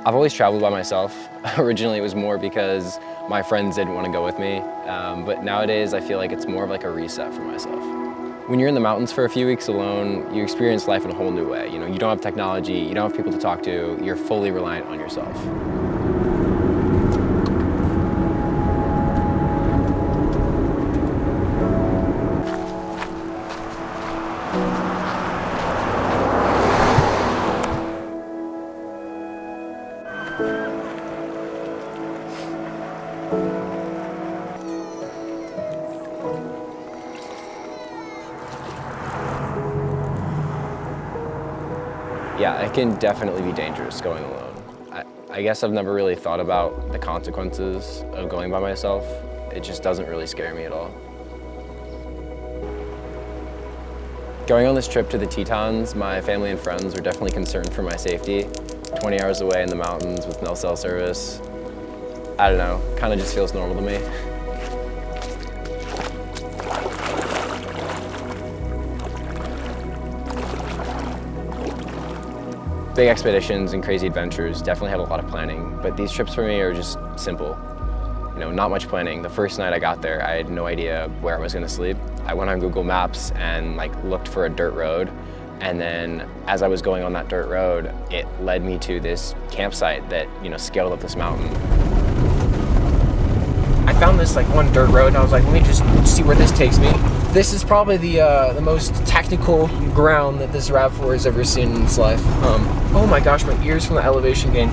I've always traveled by myself. Originally it was more because my friends didn't want to go with me, but nowadays I feel like it's more of like a reset for myself. When you're in the mountains for a few weeks alone, you experience life in a whole new way. You know, you don't have technology, you don't have people to talk to, you're fully reliant on yourself. Yeah, it can definitely be dangerous going alone. I guess I've never really thought about the consequences of going by myself. It just doesn't really scare me at all. Going on this trip to the Tetons, my family and friends were definitely concerned for my safety. 20 hours away in the mountains with no cell service. I don't know, kind of just feels normal to me. Big expeditions and crazy adventures definitely had a lot of planning, but these trips for me are just simple. You know, not much planning. The first night I got there, I had no idea where I was gonna sleep. I went on Google Maps and looked for a dirt road, and then as I was going on that dirt road, it led me to this campsite that, scaled up this mountain. I found this one dirt road and I was like, let me just see where this takes me. This is probably the most technical ground that this RAV4 has ever seen in its life. Oh my gosh, my ears from the elevation gain.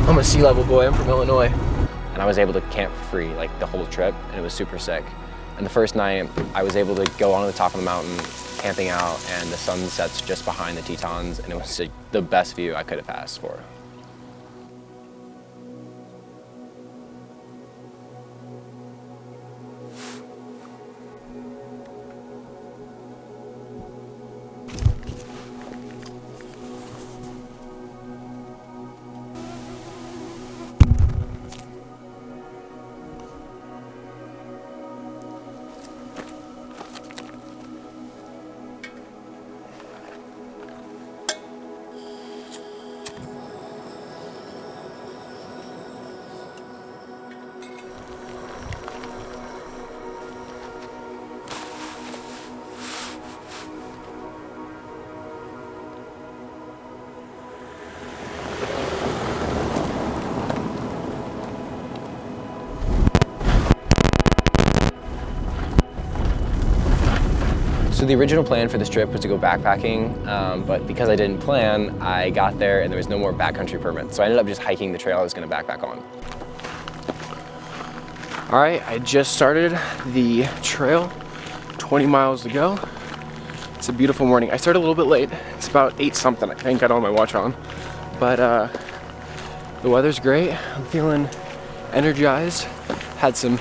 I'm a sea level boy, I'm from Illinois. And I was able to camp for free the whole trip, and it was super sick. And the first night, I was able to go on the top of the mountain, camping out, and the sun sets just behind the Tetons, and it was the best view I could have asked for. So the original plan for this trip was to go backpacking, but because I didn't plan, I got there and there was no more backcountry permits. So I ended up just hiking the trail I was gonna backpack on. All right, I just started the trail, 20 miles to go. It's a beautiful morning. I started a little bit late. It's about 8 something, I think. I don't have my watch on. But the weather's great. I'm feeling energized. Had some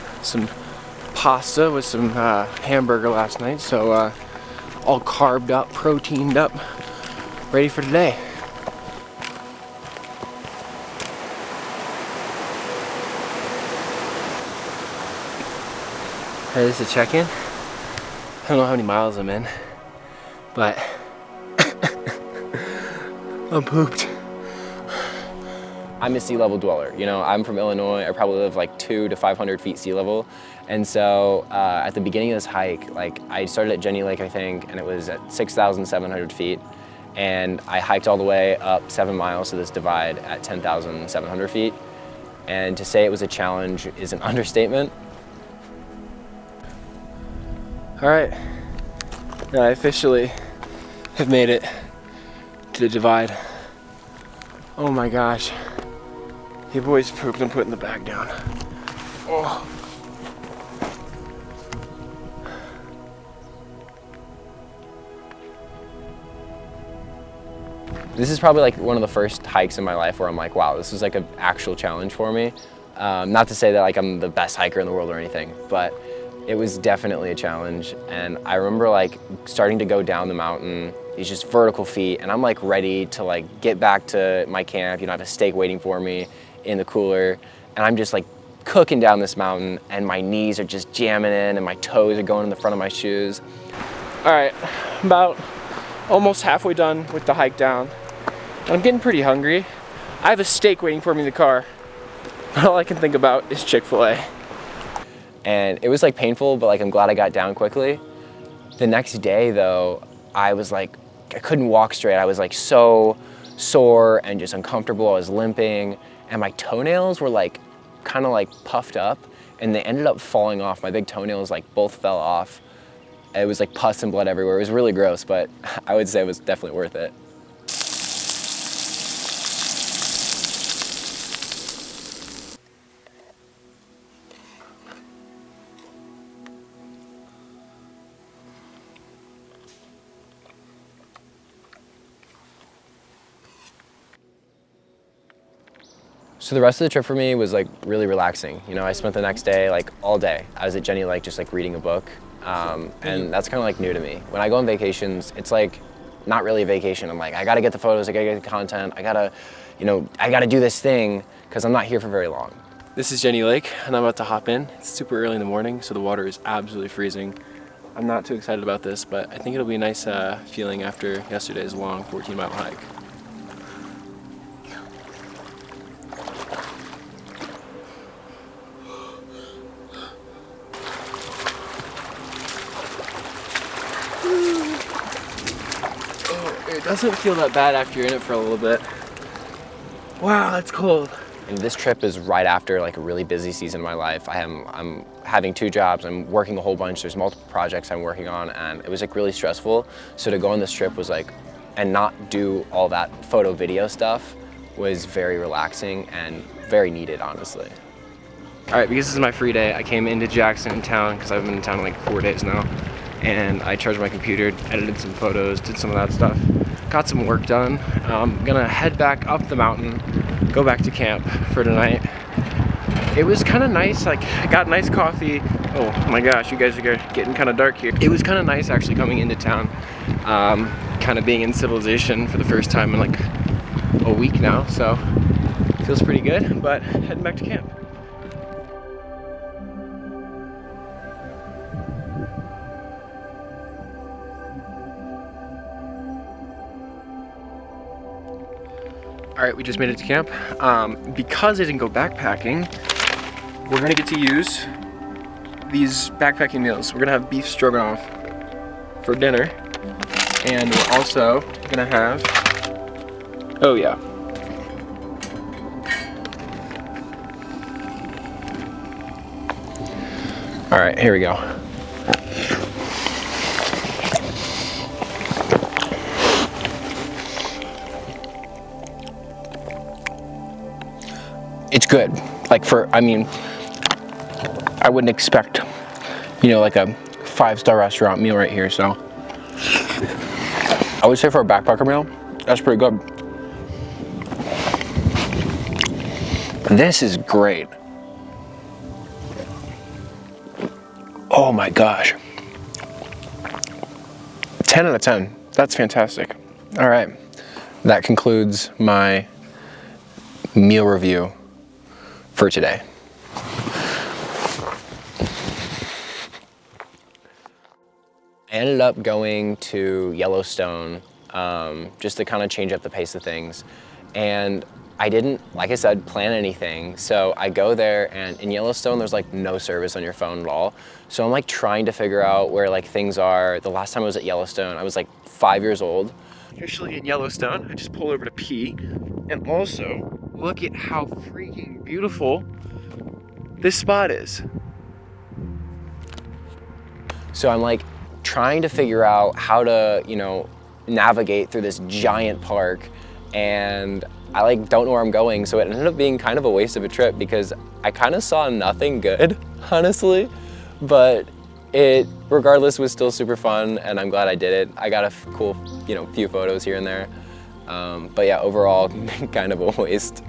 pasta with some hamburger last night, so all carbed up, proteined up, ready for today. Hey, this is a check-in. I don't know how many miles I'm in, but I'm pooped. I'm a sea level dweller. I'm from Illinois. I probably live 200 to 500 feet sea level. And so at the beginning of this hike, I started at Jenny Lake, I think, and it was at 6,700 feet. And I hiked all the way up 7 miles to this divide at 10,700 feet. And to say it was a challenge is an understatement. All right, now I officially have made it to the divide. Oh my gosh. Hey boys, pooped, I'm putting the bag down. Oh. This is probably one of the first hikes in my life where I'm like, wow, this is an actual challenge for me. Not to say that I'm the best hiker in the world or anything, but it was definitely a challenge. And I remember starting to go down the mountain, these just vertical feet, and I'm ready to get back to my camp. I have a steak waiting for me in the cooler, and I'm just cooking down this mountain, and my knees are just jamming in and my toes are going in the front of my shoes. All right, about almost halfway done with the hike down. I'm getting pretty hungry. I have a steak waiting for me in the car. All I can think about is Chick-fil-A. And it was like painful, but like I'm glad I got down quickly. The next day though, I was like, I couldn't walk straight. I was like so sore and just uncomfortable. I was limping and my toenails were like kind of like puffed up and they ended up falling off. My big toenails like both fell off. It was like pus and blood everywhere. It was really gross, but I would say it was definitely worth it. So the rest of the trip for me was like really relaxing. You know, I spent the next day like all day. I was at Jenny Lake just like reading a book. And that's kind of like new to me. When I go on vacations, it's like not really a vacation. I'm like, I gotta get the photos, I gotta get the content, I gotta do this thing because I'm not here for very long. This is Jenny Lake and I'm about to hop in. It's super early in the morning, so the water is absolutely freezing. I'm not too excited about this, but I think it'll be a nice feeling after yesterday's long 14-mile hike. It doesn't feel that bad after you're in it for a little bit. Wow, that's cold. And this trip is right after like a really busy season of my life. I'm having 2 jobs, I'm working a whole bunch, there's multiple projects I'm working on, and it was like really stressful. So to go on this trip was like, and not do all that photo video stuff was very relaxing and very needed, honestly. All right, because this is my free day, I came into Jackson in town because I've been in town like 4 days now. And I charged my computer, edited some photos, did some of that stuff. Got some work done. I'm gonna head back up the mountain, go back to camp for tonight. It was kind of nice, like I got nice coffee. Oh my gosh, you guys are getting kind of dark here. It was kind of nice actually coming into town, kind of being in civilization for the first time in like a week now, so it feels pretty good, but heading back to camp. All right, we just made it to camp. Because I didn't go backpacking, we're gonna get to use these backpacking meals. We're gonna have beef stroganoff for dinner, and we're also gonna have, oh yeah. All right, here we go. It's good. Like I wouldn't expect, like a 5-star restaurant meal right here, so. I would say for a backpacker meal, that's pretty good. This is great. Oh my gosh. 10 out of 10. That's fantastic. All right. That concludes my meal review for today. I ended up going to Yellowstone just to kind of change up the pace of things. And I didn't, like I said, plan anything. So I go there, and in Yellowstone, there's like no service on your phone at all. So I'm like trying to figure out where like things are. The last time I was at Yellowstone, I was like 5 years old. Officially in Yellowstone, I just pulled over to pee. And also, look at how freaking beautiful this spot is. So I'm like trying to figure out how to, navigate through this giant park, and I like don't know where I'm going. So it ended up being kind of a waste of a trip because I kind of saw nothing good, honestly, but it regardless was still super fun, and I'm glad I did it. I got a cool, few photos here and there. But yeah, overall, kind of a waste.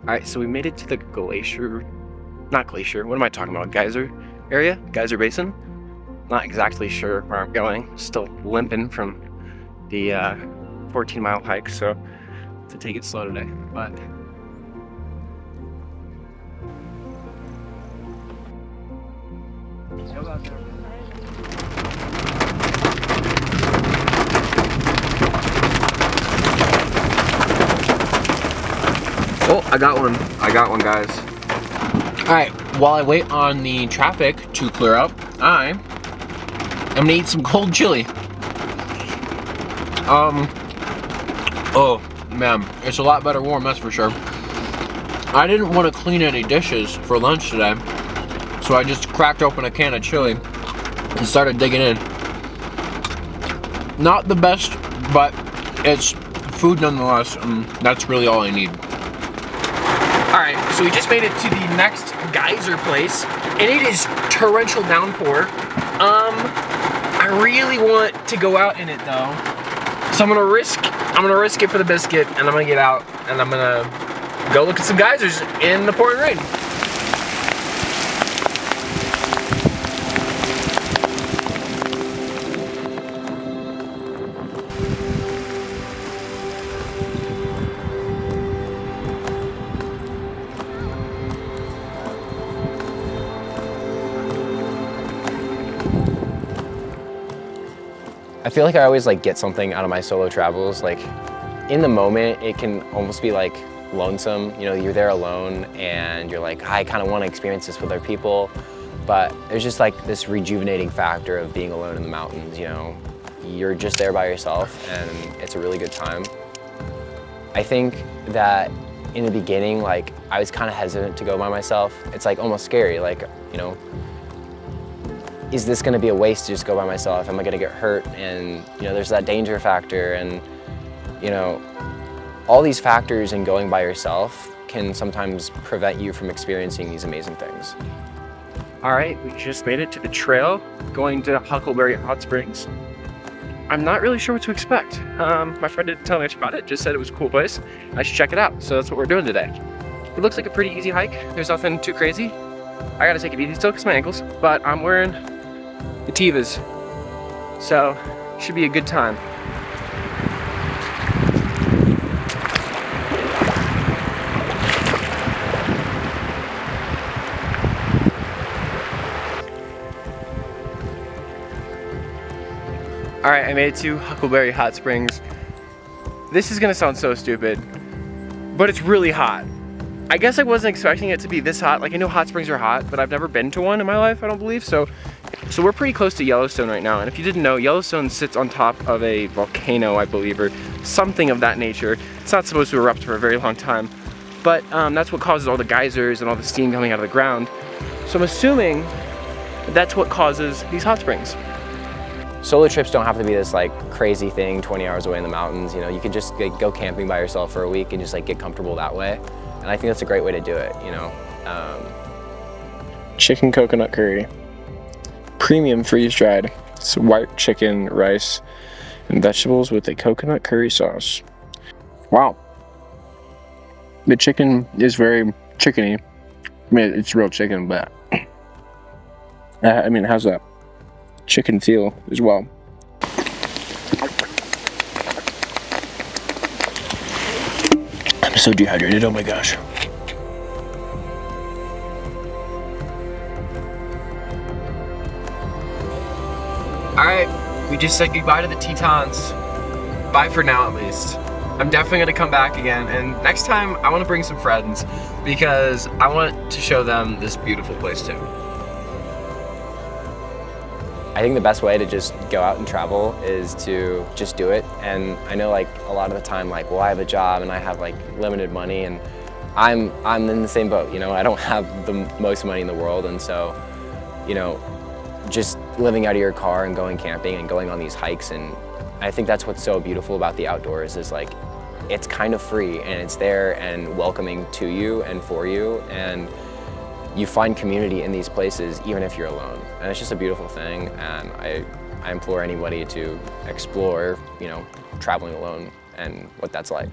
All right, so we made it to the not glacier, what am I talking about? Geyser area? Geyser Basin? Not exactly sure where I'm going. Still limping from the 14-mile hike, so to take it slow today. But Oh, I got one, guys. All right, while I wait on the traffic to clear up, I'm gonna eat some cold chili. Oh man, it's a lot better warm, that's for sure. I didn't want to clean any dishes for lunch today, so I just cracked open a can of chili and started digging in. Not the best, but it's food nonetheless, and that's really all I need. All right, so we just made it to the next geyser place, and it is torrential downpour. I really want to go out in it though, so I'm gonna risk it for the biscuit, and I'm gonna get out, and I'm gonna go look at some geysers in the pouring rain. I feel like I always like get something out of my solo travels. Like in the moment, it can almost be like lonesome. You know, you're there alone and you're like, I kind of want to experience this with other people. But there's just like this rejuvenating factor of being alone in the mountains, you know. You're just there by yourself and it's a really good time. I think that in the beginning, like I was kind of hesitant to go by myself. It's like almost scary, like, you know, is this gonna be a waste to just go by myself? Am I gonna get hurt? And you know, there's that danger factor, and you know, all these factors in going by yourself can sometimes prevent you from experiencing these amazing things. All right, we just made it to the trail, going to Huckleberry Hot Springs. I'm not really sure what to expect. My friend didn't tell me much about it, just said it was a cool place. I should check it out, so that's what we're doing today. It looks like a pretty easy hike. There's nothing too crazy. I gotta take it easy still because my ankles, but I'm wearing the Tevas, so should be a good time. All right, I made it to Huckleberry Hot Springs. This is gonna sound so stupid, but it's really hot. I guess I wasn't expecting it to be this hot. Like I know hot springs are hot, but I've never been to one in my life, I don't believe. So we're pretty close to Yellowstone right now. And if you didn't know, Yellowstone sits on top of a volcano, I believe, or something of that nature. It's not supposed to erupt for a very long time, but that's what causes all the geysers and all the steam coming out of the ground. So I'm assuming that's what causes these hot springs. Solo trips don't have to be this like crazy thing 20 hours away in the mountains. You know, you could just like, go camping by yourself for a week and just like get comfortable that way. And I think that's a great way to do it, you know. Chicken coconut curry. Premium freeze-dried. It's white chicken, rice, and vegetables with a coconut curry sauce. Wow. The chicken is very chickeny. I mean, it's real chicken, but I mean, it has that chicken feel as well. I'm so dehydrated, oh my gosh. All right, we just said goodbye to the Tetons. Bye for now, at least. I'm definitely gonna come back again, and next time I wanna bring some friends because I want to show them this beautiful place too. I think the best way to just go out and travel is to just do it. And I know like a lot of the time, like, well, I have a job and I have like limited money, and I'm in the same boat, you know. I don't have the most money in the world, and so, you know, just living out of your car and going camping and going on these hikes. And I think that's what's so beautiful about the outdoors is like, it's kind of free and it's there and welcoming to you and for you. And you find community in these places even if you're alone. And it's just a beautiful thing. And I implore anybody to explore, you know, traveling alone and what that's like.